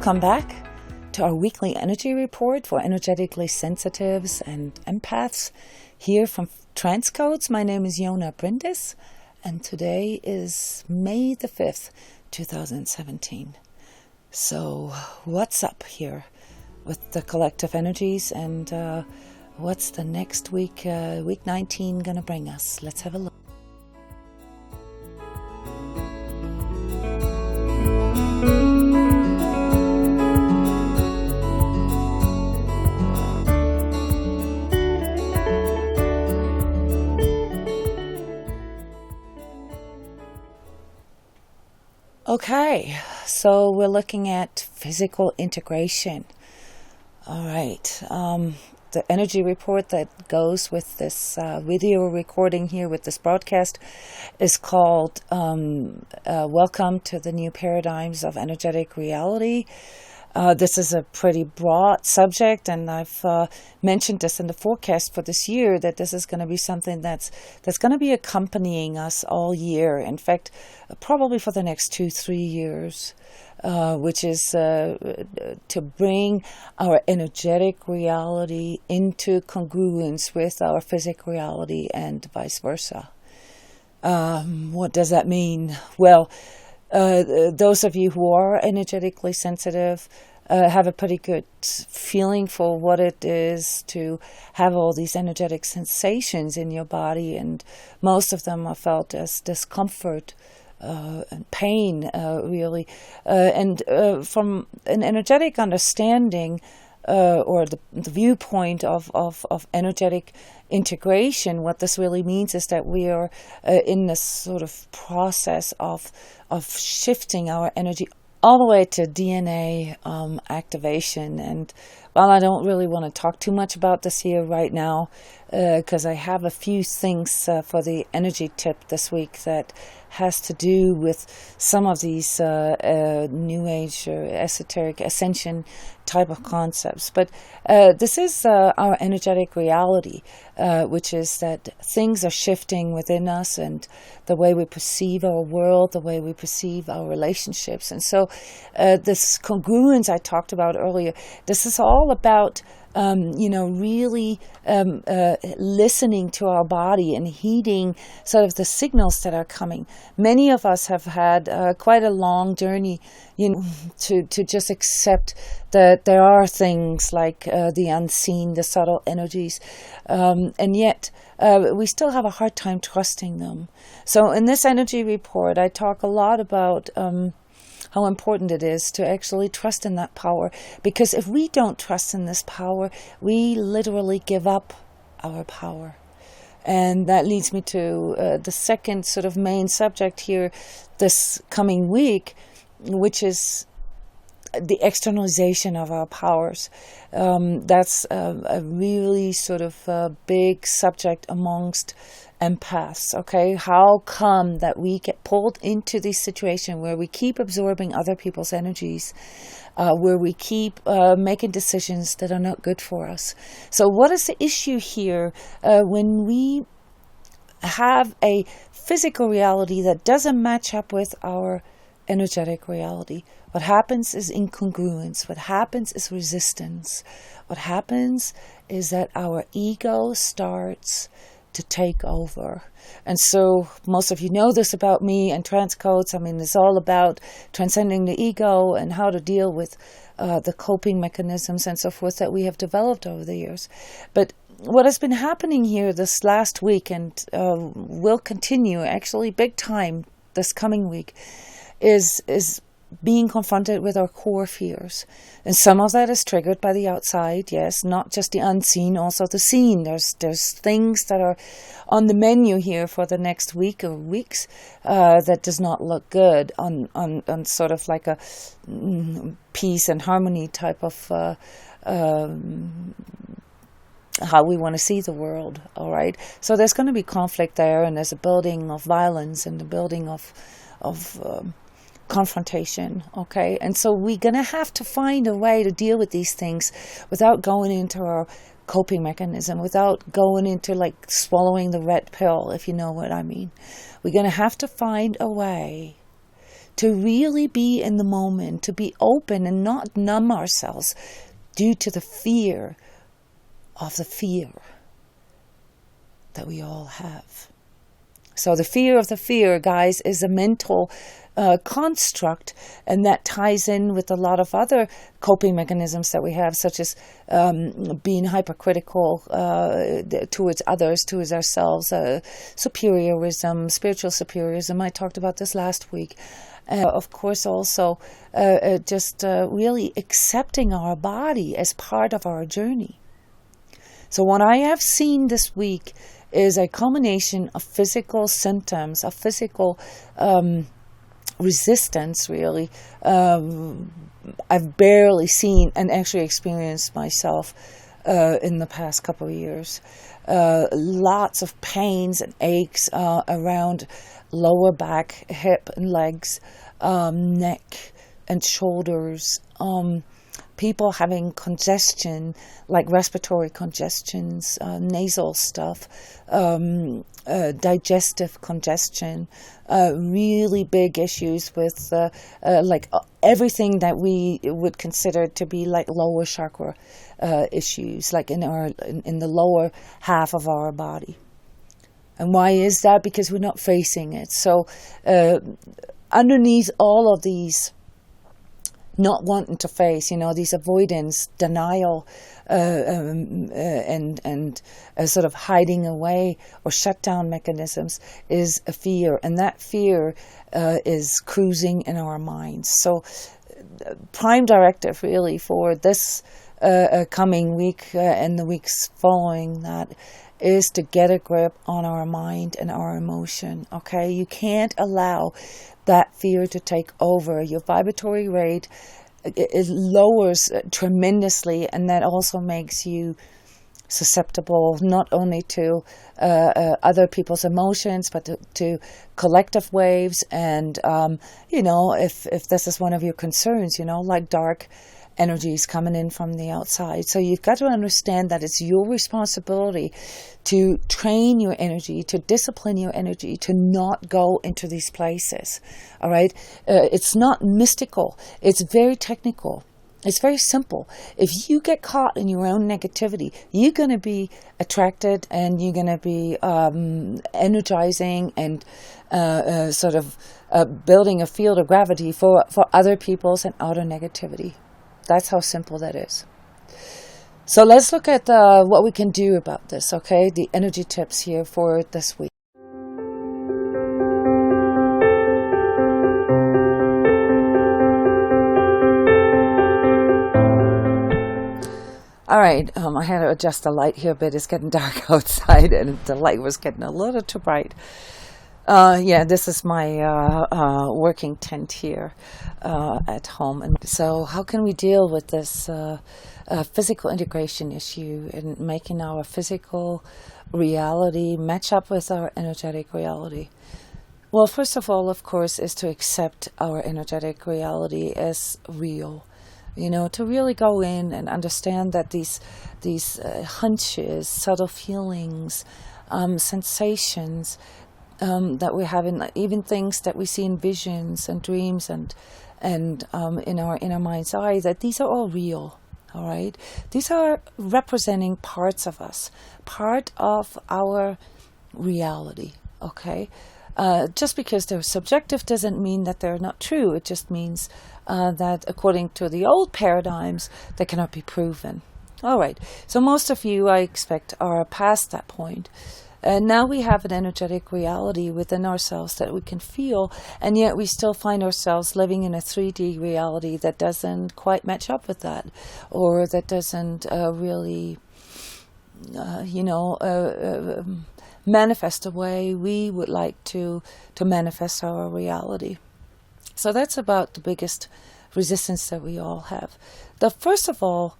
Welcome back to our weekly energy report for energetically sensitives and empaths here from transCODES. My name is Jona Bryndis, and today is May the 5th, 2017. So what's up here with the collective energies, and what's the next week, week 19, gonna bring us? Let's have a look. Okay, so we're looking at physical integration. All right, the energy report that goes with this video recording here with this broadcast is called Welcome to the New Paradigms of Energetic Reality. This is a pretty broad subject, and I've mentioned this in the forecast for this year, that this is going to be something that's going to be accompanying us all year. In fact, probably for the next 2-3 years, which is to bring our energetic reality into congruence with our physical reality and vice versa. What does that mean? Well, those of you who are energetically sensitive have a pretty good feeling for what it is to have all these energetic sensations in your body, and most of them are felt as discomfort and pain, really. And from an energetic understanding or the viewpoint of energetic integration, what this really means is that we are in this sort of process of shifting our energy all the way to DNA activation. And while I don't really want to talk too much about this here right now, because I have a few things for the energy tip this week that has to do with some of these New Age or esoteric ascension type of concepts. But this is our energetic reality, which is that things are shifting within us, and the way we perceive our world, the way we perceive our relationships. And so this congruence I talked about earlier, this is all about really listening to our body and heeding sort of the signals that are coming. Many of us have had quite a long journey, to just accept that there are things like the unseen, the subtle energies, and yet we still have a hard time trusting them. So in this energy report, I talk a lot about how important it is to actually trust in that power. Because if we don't trust in this power, we literally give up our power. And that leads me to the second sort of main subject here this coming week, which is the externalization of our powers. That's a really sort of big subject amongst empaths. Okay, how come that we get pulled into this situation where we keep absorbing other people's energies, where we keep making decisions that are not good for us? So what is the issue here when we have a physical reality that doesn't match up with our energetic reality? What happens is incongruence. What happens is resistance. What happens is that our ego starts to take over. And so most of you know this about me and transCODES. I mean, it's all about transcending the ego and how to deal with the coping mechanisms and so forth that we have developed over the years. But what has been happening here this last week, and will continue actually big time this coming week, is being confronted with our core fears. And some of that is triggered by the outside, yes, not just the unseen, also the seen. There's things that are on the menu here for the next week or weeks that does not look good on sort of like a peace and harmony type of how we want to see the world, all right? So there's going to be conflict there, and there's a building of violence and the building of confrontation, okay? And so we're going to have to find a way to deal with these things without going into our coping mechanism, without going into like swallowing the red pill, if you know what I mean. We're going to have to find a way to really be in the moment, to be open and not numb ourselves due to the fear of the fear that we all have. So the fear of the fear, guys, is a mental construct, and that ties in with a lot of other coping mechanisms that we have, such as being hypercritical towards others, towards ourselves, superiorism, spiritual superiorism. I talked about this last week. Of course, also just really accepting our body as part of our journey. So what I have seen this week is a combination of physical symptoms, of physical resistance, really. I've barely seen and actually experienced myself in the past couple of years. Lots of pains and aches around lower back, hip and legs, neck and shoulders. People having congestion, like respiratory congestions, nasal stuff, digestive congestion, really big issues with like everything that we would consider to be like lower chakra issues, like in the lower half of our body. And why is that? Because we're not facing it. So underneath all of these not wanting to face, these avoidance, denial, and sort of hiding away or shutdown mechanisms is a fear. And that fear is cruising in our minds. So prime directive really for this coming week and the weeks following that is to get a grip on our mind and our emotion, okay? You can't allow that fear to take over. Your vibratory rate, it lowers tremendously, and that also makes you susceptible not only to other people's emotions, but to collective waves. And, if this is one of your concerns, like dark energies coming in from the outside. So you've got to understand that it's your responsibility to train your energy, to discipline your energy, to not go into these places. All right? It's not mystical. It's very technical. It's very simple. If you get caught in your own negativity, you're going to be attracted and you're going to be energizing and sort of building a field of gravity for other people's and outer negativity. That's how simple that is. So let's look at what we can do about this, okay? The energy tips here for this week. All right, I had to adjust the light here a bit. It's getting dark outside and the light was getting a little too bright. This is my working tent here at home. And so how can we deal with this physical integration issue and making our physical reality match up with our energetic reality? Well, first of all, of course, is to accept our energetic reality as real. To really go in and understand that these hunches, subtle feelings, sensations, that we have in even things that we see in visions and dreams and in our inner mind's eye, that these are all real. All right, these are representing parts of us, part of our reality. Okay, just because they're subjective doesn't mean that they're not true. It just means that according to the old paradigms, they cannot be proven. All right, so most of you, I expect, are past that point. And now we have an energetic reality within ourselves that we can feel, and yet we still find ourselves living in a 3D reality that doesn't quite match up with that, or that doesn't really, manifest the way we would like to manifest our reality. So that's about the biggest resistance that we all have. First of all,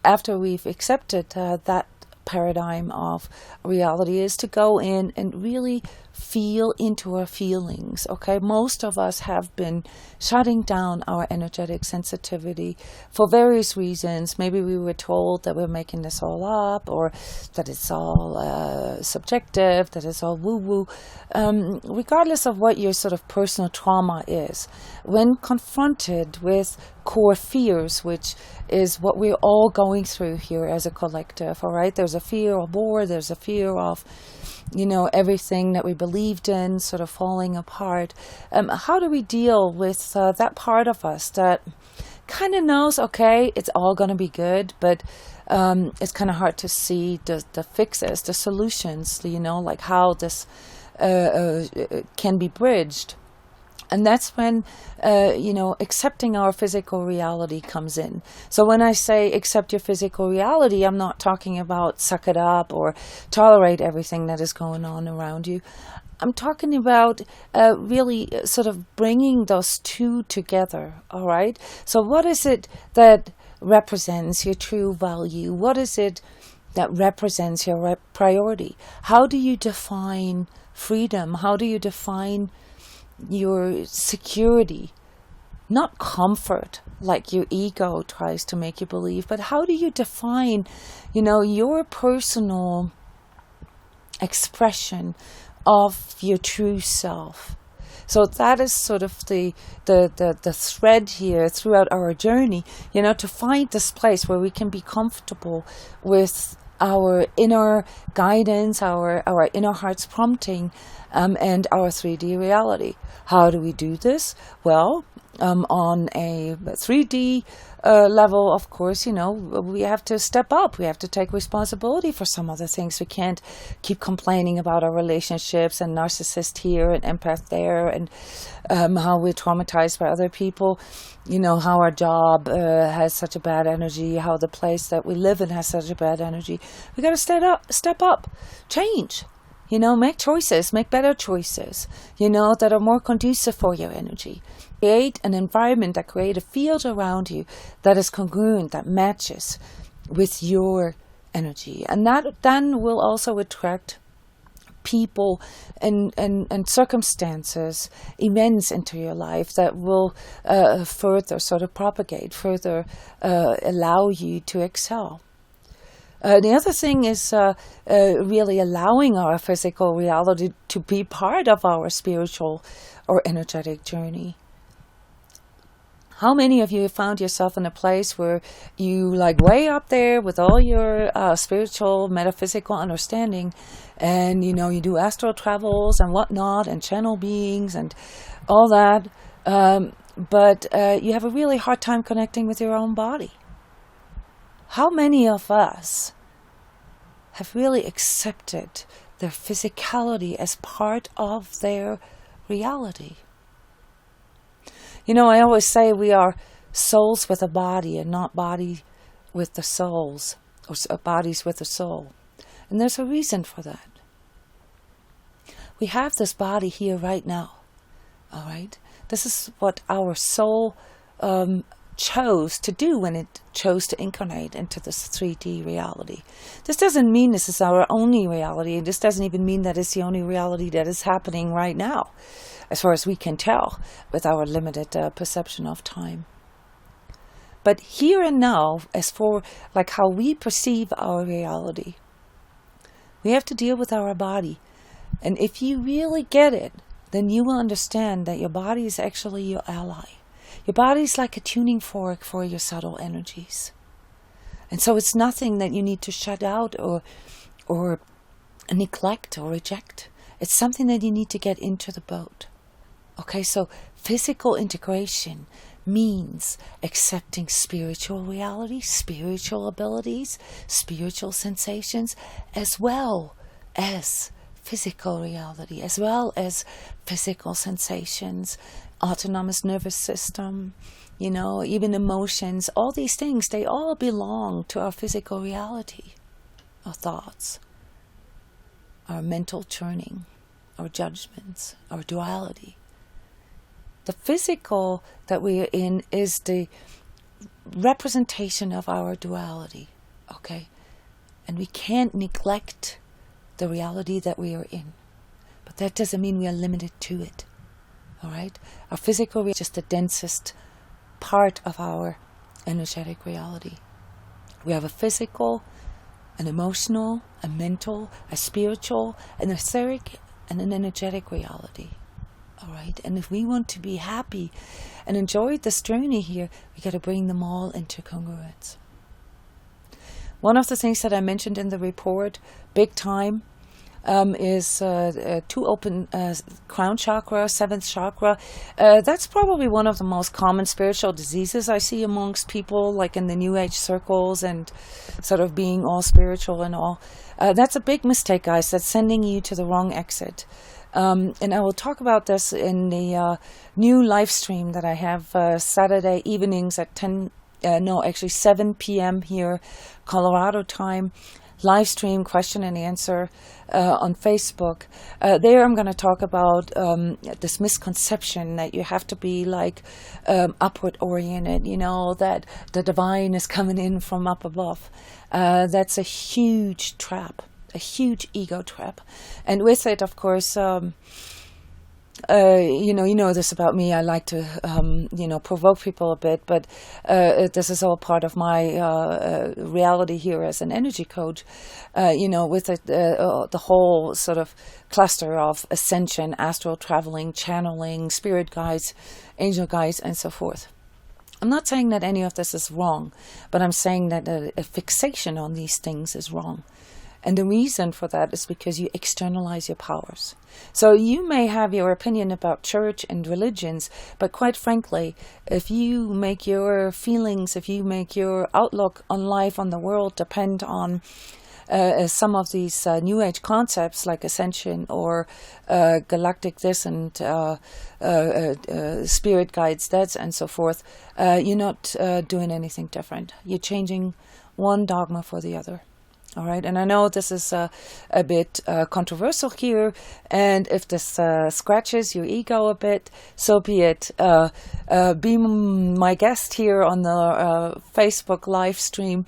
after we've accepted that paradigm of reality, is to go in and really feel into our feelings. Okay, most of us have been shutting down our energetic sensitivity for various reasons. Maybe we were told that we're making this all up, or that it's all subjective, that it's all woo-woo. Regardless of what your sort of personal trauma is, when confronted with core fears, which is what we're all going through here as a collective, all right? There's a fear of war, there's a fear of, everything that we believed in sort of falling apart. How do we deal with that part of us that kind of knows, okay, it's all going to be good, but it's kind of hard to see the fixes, the solutions, like how this can be bridged? And that's when, accepting our physical reality comes in. So when I say accept your physical reality, I'm not talking about suck it up or tolerate everything that is going on around you. I'm talking about really sort of bringing those two together, all right? So what is it that represents your true value? What is it that represents your priority? How do you define freedom? How do you define your security? Not comfort, like your ego tries to make you believe, but how do you define, your personal expression of your true self? So that is sort of the thread here throughout our journey, to find this place where we can be comfortable with our inner guidance, our inner heart's prompting, and our 3D reality. How do we do this? Well, on a 3D level, of course, we have to step up. We have to take responsibility for some other things. We can't keep complaining about our relationships and narcissist here and empath there, and how we're traumatized by other people. How our job has such a bad energy, how the place that we live in has such a bad energy. We got to step up, change. Make choices, make better choices, that are more conducive for your energy. Create an environment, that create a field around you that is congruent, that matches with your energy. And that then will also attract people and circumstances, events into your life that will further sort of propagate, further allow you to excel. The other thing is really allowing our physical reality to be part of our spiritual or energetic journey. How many of you have found yourself in a place where you way up there with all your spiritual, metaphysical understanding, and you do astral travels and whatnot, and channel beings and all that, but you have a really hard time connecting with your own body? How many of us have really accepted their physicality as part of their reality? I always say we are souls with a body and not body with the souls, or bodies with a soul. And there's a reason for that. We have this body here right now, all right? This is what our soul chose to do when it chose to incarnate into this 3D reality. This doesn't mean this is our only reality. This doesn't even mean that it's the only reality that is happening right now, as far as we can tell with our limited perception of time. But here and now, as for how we perceive our reality, we have to deal with our body. And if you really get it, then you will understand that your body is actually your ally. Your body is like a tuning fork for your subtle energies. And so it's nothing that you need to shut out or neglect or reject. It's something that you need to get into the boat. Okay, so physical integration means accepting spiritual reality, spiritual abilities, spiritual sensations, as well as physical reality, as well as physical sensations, autonomous nervous system, even emotions. All these things, they all belong to our physical reality, our thoughts, our mental churning, our judgments, our duality. The physical that we are in is the representation of our duality, okay? And we can't neglect the reality that we are in. but that doesn't mean we are limited to it. All right? Our physical reality is just the densest part of our energetic reality. We have a physical, an emotional, a mental, a spiritual, an etheric, and an energetic reality. All right? And if we want to be happy and enjoy this journey here, we got to bring them all into congruence. One of the things that I mentioned in the report, big time, is to open crown chakra, 7th chakra. That's probably one of the most common spiritual diseases I see amongst people, like in the New Age circles and sort of being all spiritual and all. That's a big mistake, guys. That's sending you to the wrong exit. And I will talk about this in the new live stream that I have Saturday evenings at 7 p.m. here, Colorado time. Live stream question and answer on Facebook. There I'm going to talk about this misconception that you have to be like upward oriented, that the divine is coming in from up above. That's a huge trap, a huge ego trap. And with it, of course, you know this about me. I like to, provoke people a bit, but this is all part of my reality here as an energy coach. With the whole sort of cluster of ascension, astral traveling, channeling, spirit guides, angel guides, and so forth. I'm not saying that any of this is wrong, but I'm saying that a fixation on these things is wrong. And the reason for that is because you externalize your powers. So you may have your opinion about church and religions, but quite frankly, if you make your feelings, if you make your outlook on life, on the world, depend on some of these New Age concepts like ascension or galactic this and spirit guides that and so forth, you're not doing anything different. You're changing one dogma for the other. All right, and I know this is a bit controversial here, and if this scratches your ego a bit, so be it. Be my guest here on the Facebook live stream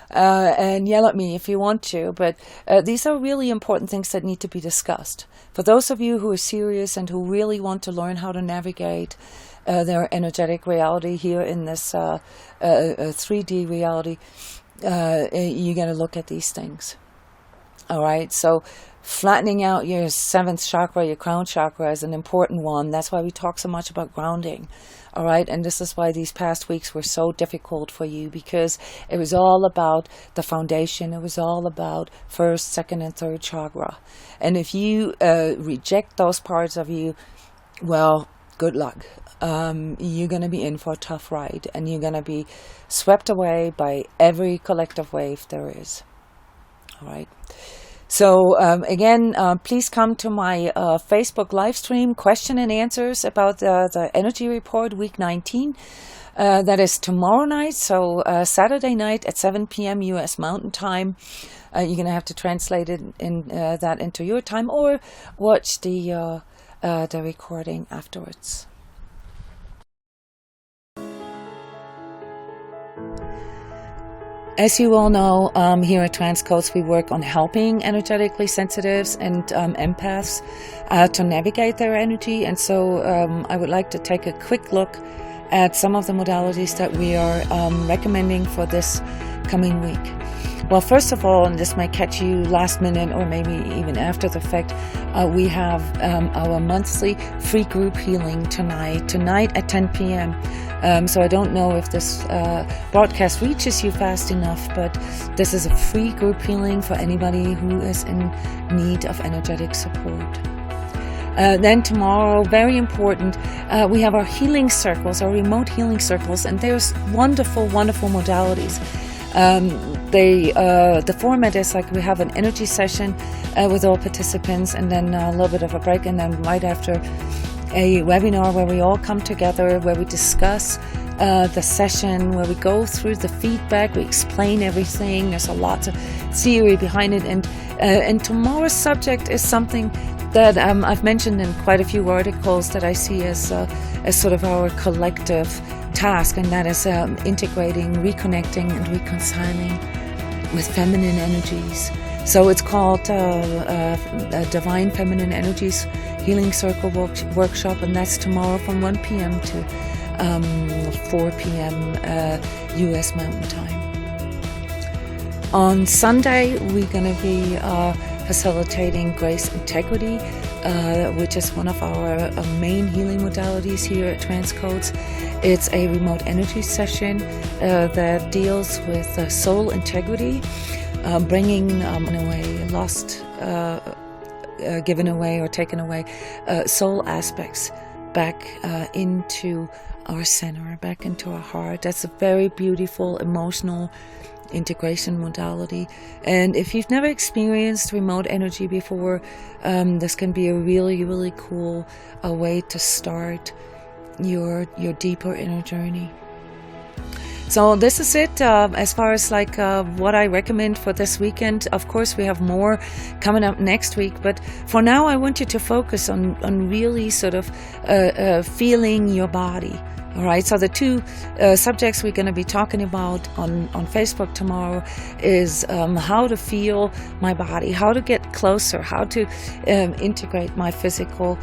and yell at me if you want to, but these are really important things that need to be discussed. For those of you who are serious and who really want to learn how to navigate their energetic reality here in this 3D reality, you got to look at these things. All right, so flattening out your 7th chakra, your crown chakra, is an important one. That's why we talk so much about grounding. All right, and this is why these past weeks were so difficult for you, because it was all about the foundation. It was all about 1st, 2nd, and 3rd chakra. And if you reject those parts of you, well, good luck. You're going to be in for a tough ride, and you're going to be swept away by every collective wave there is. All right. So again, please come to my Facebook live stream, question and answers about the energy report week 19. That is tomorrow night, so Saturday night at 7 p.m. U.S. Mountain Time. You're going to have to translate it that into your time, or watch the recording afterwards. As you all know, here at transCODES, we work on helping energetically sensitives and empaths to navigate their energy. And so I would like to take a quick look at some of the modalities that we are recommending for this coming week. Well, first of all, and this might catch you last minute or maybe even after the fact, we have our monthly free group healing tonight at 10 p.m. So I don't know if this broadcast reaches you fast enough, but this is a free group healing for anybody who is in need of energetic support. Then tomorrow, very important, we have our healing circles, our remote healing circles, and there's wonderful, wonderful modalities. The format is like we have an energy session with all participants, and then a little bit of a break, and then right after a webinar where we all come together, where we discuss the session, where we go through the feedback, we explain everything. There's a lot of theory behind it, and tomorrow's subject is something that I've mentioned in quite a few articles that I see as sort of our collective task, and that is integrating, reconnecting, and reconciling with feminine energies So it's called Divine Feminine Energies Healing Circle Workshop, and that's tomorrow from 1 p.m. to 4 p.m. U.S. Mountain Time. On Sunday, we're going to be facilitating Grace Integrity, which is one of our main healing modalities here at transCODES. It's a remote energy session that deals with soul integrity, bringing away lost, given away or taken away soul aspects back into our center, back into our heart. That's a very beautiful, emotional integration modality. And if you've never experienced remote energy before, this can be a really, really cool way to start your deeper inner journey. So this is it as far as like what I recommend for this weekend. Of course, we have more coming up next week, but for now I want you to focus on really sort of feeling your body. All right, so the two subjects we're going to be talking about on Facebook tomorrow is how to feel my body, how to get closer, how to integrate my physical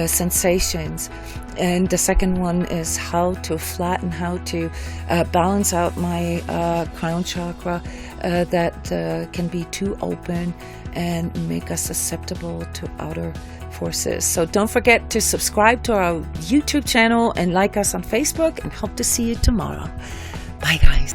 sensations. And the second one is how to flatten, how to balance out my crown chakra that can be too open and make us susceptible to outer forces. So don't forget to subscribe to our YouTube channel and like us on Facebook, and hope to see you tomorrow. Bye guys.